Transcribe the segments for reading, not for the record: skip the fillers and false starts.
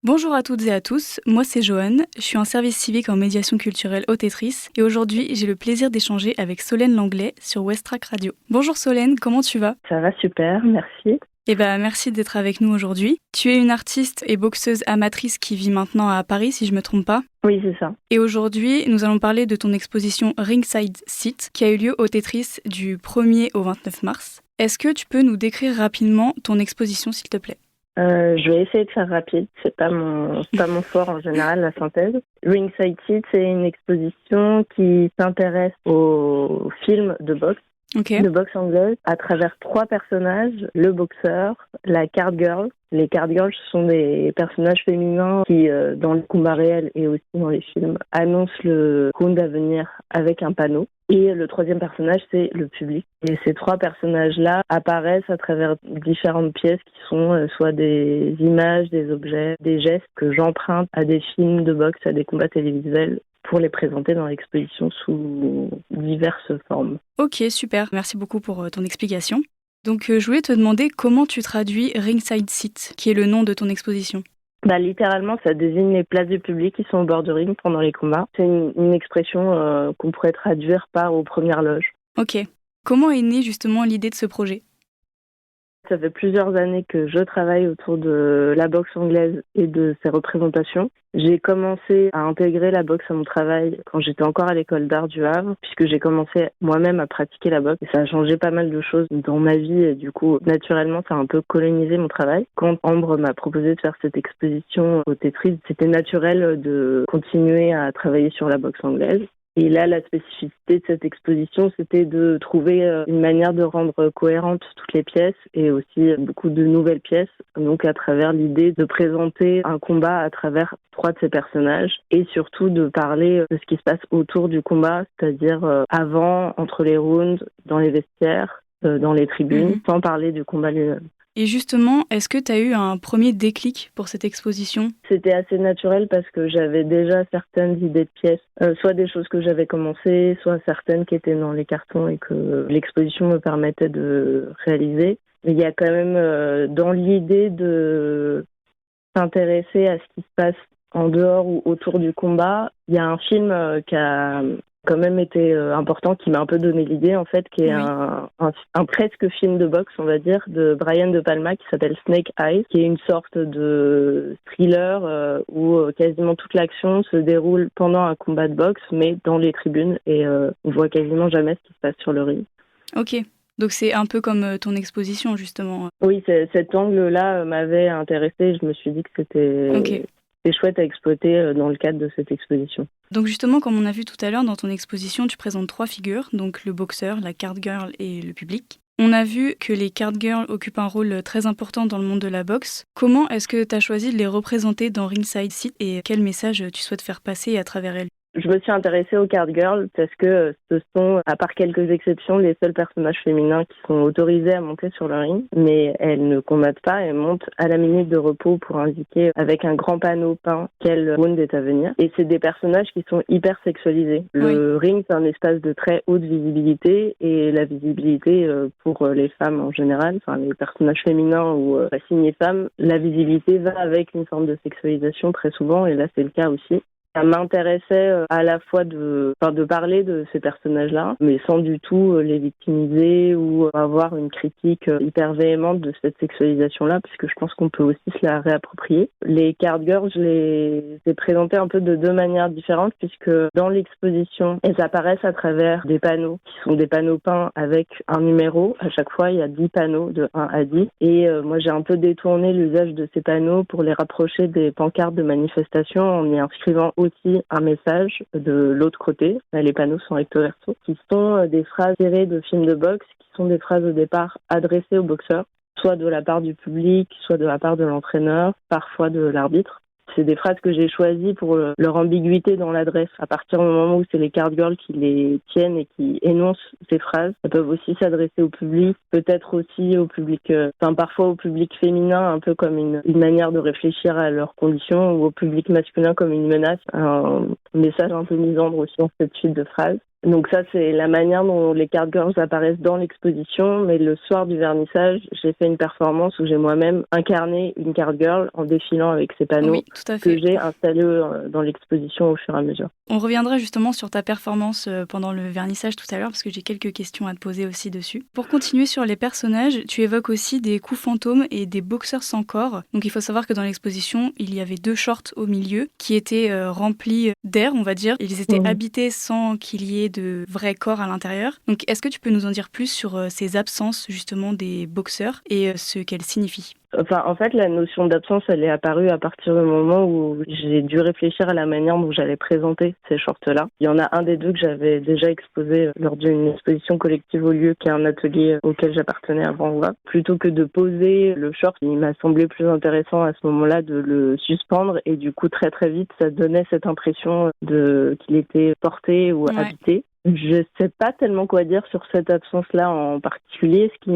Bonjour à toutes et à tous, moi c'est Joanne, je suis en service civique en médiation culturelle autétrice et aujourd'hui j'ai le plaisir d'échanger avec Solène Langlais sur Westrack Radio. Bonjour Solène, comment tu vas ? Ça va super, merci. Merci d'être avec nous aujourd'hui. Tu es une artiste et boxeuse amatrice qui vit maintenant à Paris si je me trompe pas. Oui, c'est ça. Et aujourd'hui, nous allons parler de ton exposition Ringside Seat qui a eu lieu au Tetris du 1er au 29 mars. Est-ce que tu peux nous décrire rapidement ton exposition s'il te plaît ? Je vais essayer de faire rapide, c'est pas mon fort en général, la synthèse. Ringside Seat, c'est une exposition qui s'intéresse aux films de boxe. Okay. De boxe anglaise à travers 3 personnages, le boxeur, la card girl. Les card girls sont des personnages féminins qui, dans le combat réel et aussi dans les films, annoncent le round à venir avec un panneau. Et le 3e personnage, c'est le public. Et ces 3 personnages-là apparaissent à travers différentes pièces qui sont soit des images, des objets, des gestes que j'emprunte à des films de boxe, à des combats télévisuels, pour les présenter dans l'exposition sous diverses formes. Ok, super. Merci beaucoup pour ton explication. Donc, je voulais te demander comment tu traduis Ringside Seat, qui est le nom de ton exposition. Littéralement, ça désigne les places du public qui sont au bord du ring pendant les combats. C'est une expression qu'on pourrait traduire par aux premières loges. Ok. Comment est née justement l'idée de ce projet ? Ça fait plusieurs années que je travaille autour de la boxe anglaise et de ses représentations. J'ai commencé à intégrer la boxe à mon travail quand j'étais encore à l'école d'art du Havre, puisque j'ai commencé moi-même à pratiquer la boxe. Et ça a changé pas mal de choses dans ma vie et du coup, naturellement, ça a un peu colonisé mon travail. Quand Ambre m'a proposé de faire cette exposition au Tetris, c'était naturel de continuer à travailler sur la boxe anglaise. Et là, la spécificité de cette exposition, c'était de trouver une manière de rendre cohérentes toutes les pièces et aussi beaucoup de nouvelles pièces. Donc, à travers l'idée de présenter un combat à travers 3 de ces personnages et surtout de parler de ce qui se passe autour du combat, c'est-à-dire avant, entre les rounds, dans les vestiaires, dans les tribunes, sans parler du combat lui-même. Et justement, est-ce que tu as eu un premier déclic pour cette exposition ? C'était assez naturel parce que j'avais déjà certaines idées de pièces, soit des choses que j'avais commencées, soit certaines qui étaient dans les cartons et que l'exposition me permettait de réaliser. Mais il y a quand même dans l'idée de s'intéresser à ce qui se passe en dehors ou autour du combat, il y a un film qui a quand même été important, qui m'a un peu donné l'idée en fait, qui est un presque film de boxe, on va dire, de Brian De Palma qui s'appelle Snake Eyes, qui est une sorte de thriller où quasiment toute l'action se déroule pendant un combat de boxe, mais dans les tribunes et on voit quasiment jamais ce qui se passe sur le ring. Ok. Donc c'est un peu comme ton exposition justement. Oui, cet angle-là m'avait intéressée. Je me suis dit que c'était chouette à exploiter dans le cadre de cette exposition. Donc justement, comme on a vu tout à l'heure, dans ton exposition, tu présentes 3 figures, donc le boxeur, la card girl et le public. On a vu que les card girls occupent un rôle très important dans le monde de la boxe. Comment est-ce que tu as choisi de les représenter dans Ringside Seat et quel message tu souhaites faire passer à travers elles ? Je me suis intéressée aux card girls parce que ce sont, à part quelques exceptions, les seuls personnages féminins qui sont autorisés à monter sur le ring. Mais elles ne combattent pas, elles montent à la minute de repos pour indiquer avec un grand panneau peint quel round est à venir. Et c'est des personnages qui sont hyper sexualisés. Le ring, c'est un espace de très haute visibilité et la visibilité pour les femmes en général, enfin les personnages féminins ou assignés femmes, la visibilité va avec une forme de sexualisation très souvent et là c'est le cas aussi. Ça m'intéressait à la fois de parler de ces personnages-là, mais sans du tout les victimiser ou avoir une critique hyper véhémente de cette sexualisation-là, puisque je pense qu'on peut aussi se la réapproprier. Les card girls, je les ai présentées un peu de 2 manières différentes, puisque dans l'exposition, elles apparaissent à travers des panneaux, qui sont des panneaux peints avec un numéro. À chaque fois, il y a 10 panneaux de 1 à 10. Et moi, j'ai un peu détourné l'usage de ces panneaux pour les rapprocher des pancartes de manifestation en y inscrivant aussi un message de l'autre côté. Les panneaux sont recto verso, qui sont des phrases tirées de films de boxe, qui sont des phrases au départ adressées aux boxeurs, soit de la part du public, soit de la part de l'entraîneur, parfois de l'arbitre. C'est des phrases que j'ai choisies pour leur ambiguïté dans l'adresse. À partir du moment où c'est les card girls qui les tiennent et qui énoncent ces phrases, elles peuvent aussi s'adresser au public, peut-être aussi au public, parfois au public féminin, un peu comme une manière de réfléchir à leurs conditions, ou au public masculin comme une menace, un message un peu misandre aussi dans cette suite de phrases. Donc ça, c'est la manière dont les card girls apparaissent dans l'exposition. Mais le soir du vernissage, j'ai fait une performance où j'ai moi-même incarné une card girl en défilant avec ces panneaux Oui, tout à fait. que j'ai installés dans l'exposition au fur et à mesure. On reviendra justement sur ta performance pendant le vernissage tout à l'heure parce que j'ai quelques questions à te poser aussi dessus. Pour continuer sur les personnages, tu évoques aussi des coups fantômes et des boxeurs sans corps. Donc il faut savoir que dans l'exposition, il y avait 2 shorts au milieu qui étaient remplis d'air, on va dire. Ils étaient habités sans qu'il y ait de vrai corps à l'intérieur. Donc est-ce que tu peux nous en dire plus sur ces absences justement des boxeurs et ce qu'elles signifient ? Enfin, en fait, la notion d'absence, elle est apparue à partir du moment où j'ai dû réfléchir à la manière dont j'allais présenter ces shorts-là. Il y en a un des deux que j'avais déjà exposé lors d'une exposition collective au lieu, qui est un atelier auquel j'appartenais avant WAP. Plutôt que de poser le short, il m'a semblé plus intéressant à ce moment-là de le suspendre et du coup, très très vite, ça donnait cette impression qu'il était porté ou habité. Je sais pas tellement quoi dire sur cette absence-là en particulier. Ce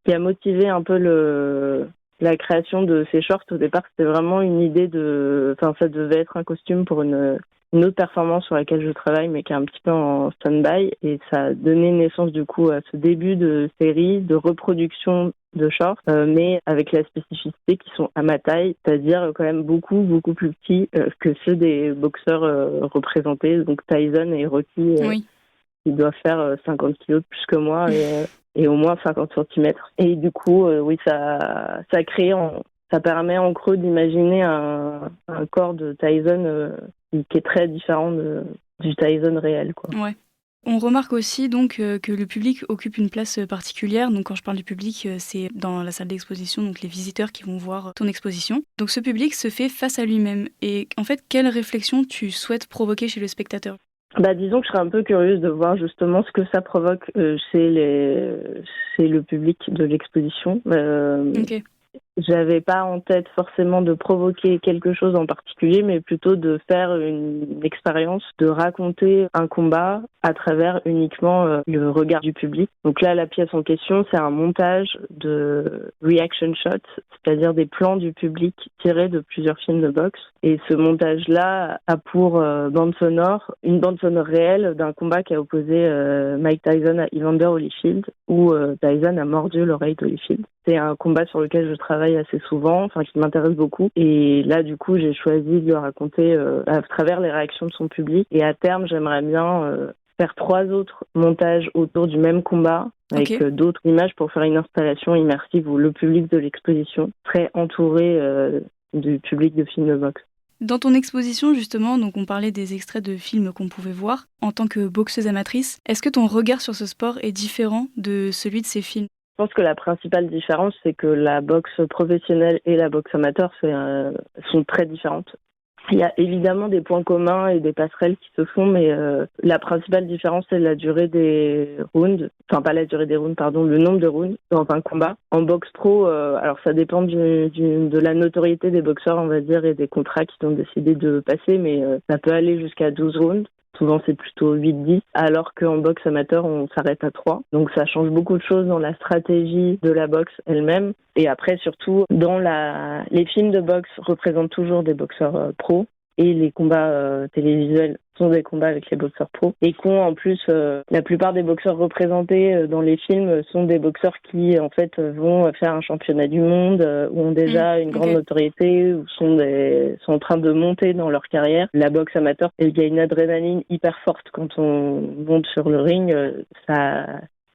qui a motivé un peu la création de ces shorts au départ, c'était vraiment une idée ça devait être un costume pour une autre performance sur laquelle je travaille, mais qui est un petit peu en stand-by, et ça a donné naissance du coup à ce début de série de reproduction de shorts, mais avec la spécificité qui sont à ma taille, c'est-à-dire quand même beaucoup, beaucoup plus petits que ceux des boxeurs représentés, donc Tyson et Rocky, ils doivent faire 50 kilos de plus que moi, et au moins 50 centimètres. Et du coup, oui, ça permet en creux d'imaginer un corps de Tyson qui est très différent du Tyson réel, quoi. Ouais. On remarque aussi donc que le public occupe une place particulière. Donc quand je parle du public, c'est dans la salle d'exposition, donc les visiteurs qui vont voir ton exposition. Donc ce public se fait face à lui-même. Et en fait, quelle réflexion tu souhaites provoquer chez le spectateur ? Disons que je serais un peu curieuse de voir justement ce que ça provoque chez le public de l'exposition. Ok. J'avais pas en tête forcément de provoquer quelque chose en particulier, mais plutôt de faire une expérience, de raconter un combat à travers uniquement le regard du public. Donc là, la pièce en question, c'est un montage de reaction shots, c'est-à-dire des plans du public tirés de plusieurs films de boxe. Et ce montage-là a pour bande sonore une bande sonore réelle d'un combat qui a opposé Mike Tyson à Evander Holyfield, où Tyson a mordu l'oreille d'Holyfield. C'est un combat sur lequel je travaille assez souvent, qui m'intéresse beaucoup. Et là, du coup, j'ai choisi de le raconter à travers les réactions de son public. Et à terme, j'aimerais bien faire 3 autres montages autour du même combat, avec d'autres images pour faire une installation immersive où le public de l'exposition serait entouré du public de films de boxe. Dans ton exposition, justement, donc on parlait des extraits de films qu'on pouvait voir. En tant que boxeuse amatrice, est-ce que ton regard sur ce sport est différent de celui de ces films ? Je pense que la principale différence, c'est que la boxe professionnelle et la boxe amateur sont très différentes. Il y a évidemment des points communs et des passerelles qui se font, mais la principale différence, c'est la durée des rounds. Enfin, pas la durée des rounds, pardon, le nombre de rounds dans un combat. En boxe pro, alors ça dépend de la notoriété des boxeurs, on va dire, et des contrats qu'ils ont décidé de passer, mais ça peut aller jusqu'à 12 rounds. Souvent, c'est plutôt 8-10, alors qu'en boxe amateur, on s'arrête à 3. Donc, ça change beaucoup de choses dans la stratégie de la boxe elle-même. Et après, surtout, les films de boxe représentent toujours des boxeurs pros. Et les combats télévisuels sont des combats avec les boxeurs pros. Et en plus, la plupart des boxeurs représentés dans les films sont des boxeurs qui, en fait, vont faire un championnat du monde, ou ont déjà une grande notoriété, ou sont en train de monter dans leur carrière. La boxe amateur, il y a une adrénaline hyper forte quand on monte sur le ring. Ça,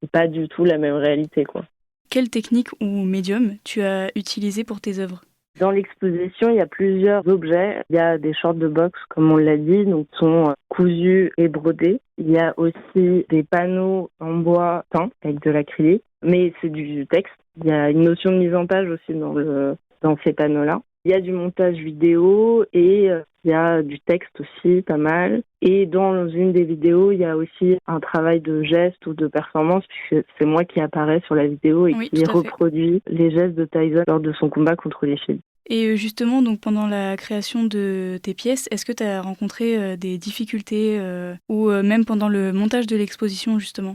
c'est pas du tout la même réalité, quoi. Quelle technique ou médium tu as utilisé pour tes œuvres ? Dans l'exposition, il y a plusieurs objets. Il y a des shorts de boxe, comme on l'a dit, donc sont cousus et brodés. Il y a aussi des panneaux en bois peint avec de l'acrylique, mais c'est du texte. Il y a une notion de mise en page aussi dans ces panneaux-là. Il y a du montage vidéo et il y a du texte aussi, pas mal. Et dans une des vidéos, il y a aussi un travail de geste ou de performance, puisque c'est moi qui apparaît sur la vidéo et qui reproduit les gestes de Tyson lors de son combat contre Holyfield. Et justement, donc pendant la création de tes pièces, est-ce que tu as rencontré des difficultés ou même pendant le montage de l'exposition, justement ?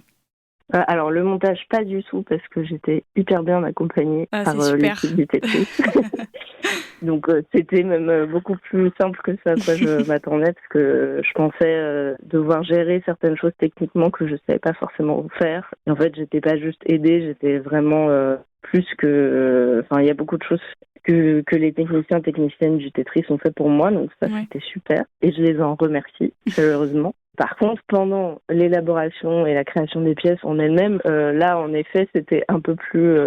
Alors, le montage, pas du tout, parce que j'étais hyper bien accompagnée par l'équipe du Tetris. Donc c'était même beaucoup plus simple que ça à quoi je m'attendais, parce que je pensais devoir gérer certaines choses techniquement que je savais pas forcément faire. Et en fait, j'étais pas juste aidée, j'étais vraiment plus que... Enfin, il y a beaucoup de choses que les techniciennes du Tetris ont fait pour moi, donc ça c'était super. Et je les en remercie, chaleureusement. Par contre, pendant l'élaboration et la création des pièces en elles-mêmes, là, en effet, c'était un peu plus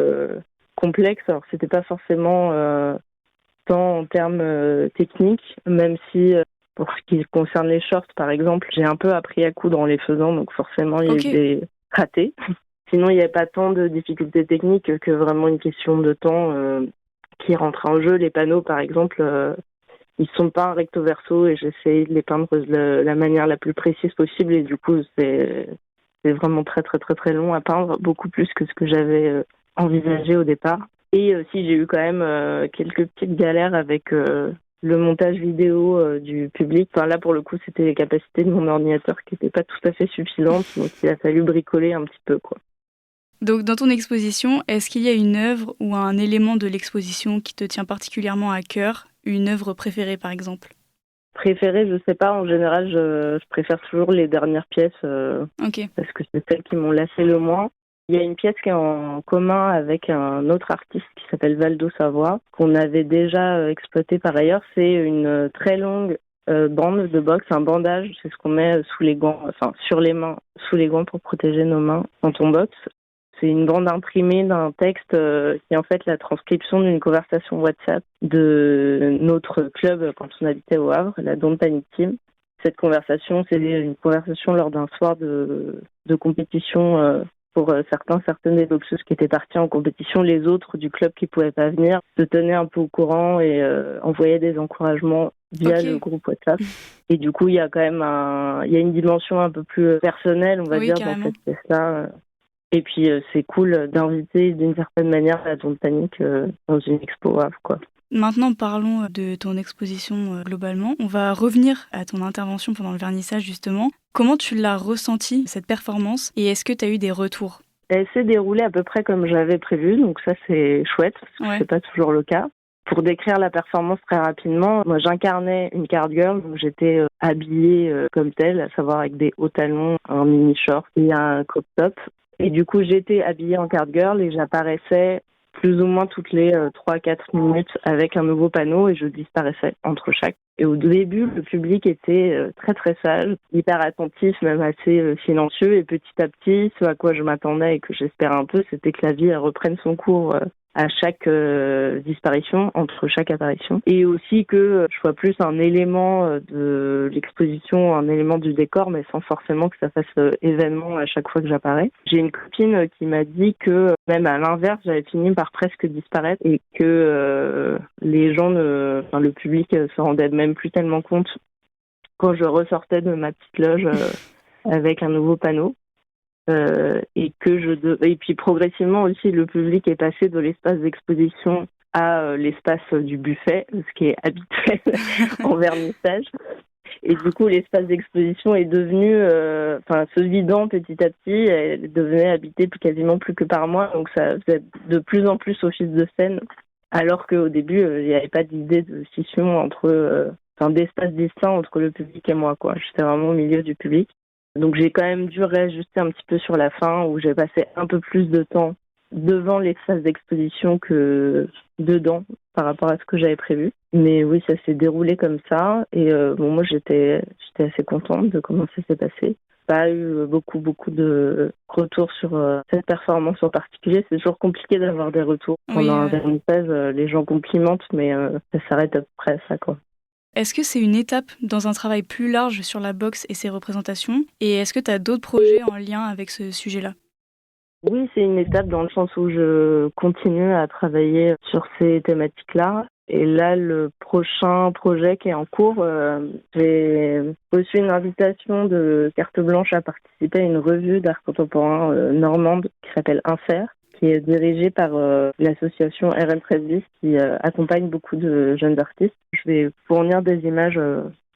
complexe. Alors, c'était pas forcément tant en termes techniques, même si, pour ce qui concerne les shorts, par exemple, j'ai un peu appris à coudre en les faisant, donc forcément, il y a eu des ratés. Sinon, il n'y avait pas tant de difficultés techniques que vraiment une question de temps qui rentre en jeu. Les panneaux, par exemple, ils sont peints recto verso et j'essaie de les peindre de la manière la plus précise possible, et du coup c'est vraiment très très très très long à peindre, beaucoup plus que ce que j'avais envisagé au départ. Et aussi j'ai eu quand même quelques petites galères avec le montage vidéo du public. Enfin là pour le coup c'était les capacités de mon ordinateur qui n'étaient pas tout à fait suffisantes, donc il a fallu bricoler un petit peu quoi. Donc dans ton exposition, est-ce qu'il y a une œuvre ou un élément de l'exposition qui te tient particulièrement à cœur, une œuvre préférée par exemple? Préférée, je sais pas, en général je préfère toujours les dernières pièces parce que c'est celles qui m'ont lassé le moins. Il y a une pièce qui est en commun avec un autre artiste qui s'appelle Valdo Savoie, qu'on avait déjà exploité par ailleurs. C'est une très longue bande de boxe, un bandage, c'est ce qu'on met sous les gants, enfin sur les mains, sous les gants pour protéger nos mains quand on boxe. C'est une bande imprimée d'un texte qui est en fait la transcription d'une conversation WhatsApp de notre club quand on habitait au Havre, la Don't Panic Team. Cette conversation, c'est une conversation lors d'un soir de compétition pour certaines des boxeuses qui étaient parties en compétition. Les autres du club qui pouvaient pas venir se tenaient un peu au courant et envoyaient des encouragements via le groupe WhatsApp. Et du coup, il y a quand même il y a une dimension un peu plus personnelle, on va dire, carrément. dans cette pièce-là. Et puis, c'est cool d'inviter d'une certaine manière la Don't Panic dans une expo Havre, quoi. Maintenant, parlons de ton exposition globalement. On va revenir à ton intervention pendant le vernissage, justement. Comment tu l'as ressenti, cette performance, et est-ce que tu as eu des retours? Elle s'est déroulée à peu près comme j'avais prévu, donc ça, c'est chouette, parce que c'est pas toujours le cas. Pour décrire la performance très rapidement, moi, j'incarnais une card girl, donc j'étais habillée comme telle, à savoir avec des hauts talons, un mini short et un crop top. Et du coup, j'étais habillée en card girl et j'apparaissais plus ou moins toutes les 3-4 minutes avec un nouveau panneau et je disparaissais entre chaque. Et au début, le public était très très sage, hyper attentif, même assez silencieux. Et petit à petit, ce à quoi je m'attendais et que j'espérais un peu, c'était que la vie reprenne son cours à chaque disparition, entre chaque apparition. Et aussi que je sois plus un élément de l'exposition, un élément du décor, mais sans forcément que ça fasse événement à chaque fois que j'apparais. J'ai une copine qui m'a dit que même à l'inverse, j'avais fini par presque disparaître et que les gens, le public se rendait même plus tellement compte quand je ressortais de ma petite loge avec un nouveau panneau. Et puis progressivement aussi le public est passé de l'espace d'exposition à l'espace du buffet, ce qui est habituel en vernissage. Et du coup l'espace d'exposition est devenu se vidant petit à petit, elle devenait habitée quasiment plus que par moi, donc ça faisait de plus en plus office de scène, alors qu'au début il n'y avait pas d'idée de scission d'espace distinct entre le public et moi, quoi. J'étais vraiment au milieu du public. Donc j'ai quand même dû réajuster un petit peu sur la fin, où j'ai passé un peu plus de temps devant l'espace d'exposition que dedans par rapport à ce que j'avais prévu. Mais oui, ça s'est déroulé comme ça. Et moi j'étais assez contente de comment ça s'est passé. Pas eu beaucoup de retours sur cette performance en particulier. C'est toujours compliqué d'avoir des retours. Pendant un vernissage, les gens complimentent, mais ça s'arrête à peu près à ça, quoi. Est-ce que c'est une étape dans un travail plus large sur la boxe et ses représentations? Et est-ce que tu as d'autres projets en lien avec ce sujet-là? Oui, c'est une étape dans le sens où je continue à travailler sur ces thématiques-là. Et là, le prochain projet qui est en cours, j'ai reçu une invitation de carte blanche à participer à une revue d'art contemporain normande qui s'appelle Insert, qui est dirigée par l'association RL13bis qui accompagne beaucoup de jeunes artistes. Je vais fournir des images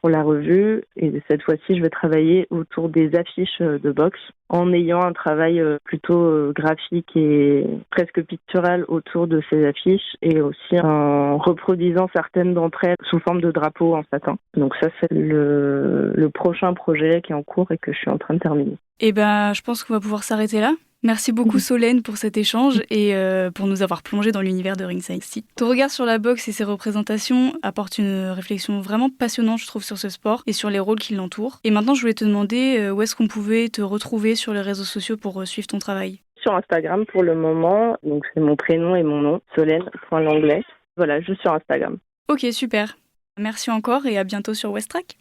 pour la revue. Et cette fois-ci, je vais travailler autour des affiches de boxe en ayant un travail plutôt graphique et presque pictural autour de ces affiches et aussi en reproduisant certaines d'entre elles sous forme de drapeaux en satin. Donc ça, c'est le prochain projet qui est en cours et que je suis en train de terminer. Eh ben, je pense qu'on va pouvoir s'arrêter là. Merci beaucoup Solène pour cet échange et pour nous avoir plongé dans l'univers de Ringside City. Ton regard sur la boxe et ses représentations apporte une réflexion vraiment passionnante, je trouve, sur ce sport et sur les rôles qui l'entourent. Et maintenant, je voulais te demander où est-ce qu'on pouvait te retrouver sur les réseaux sociaux pour suivre ton travail. Sur Instagram pour le moment, donc c'est mon prénom et mon nom, Solène.Langlais. Voilà, juste sur Instagram. Ok, super. Merci encore et à bientôt sur West Track.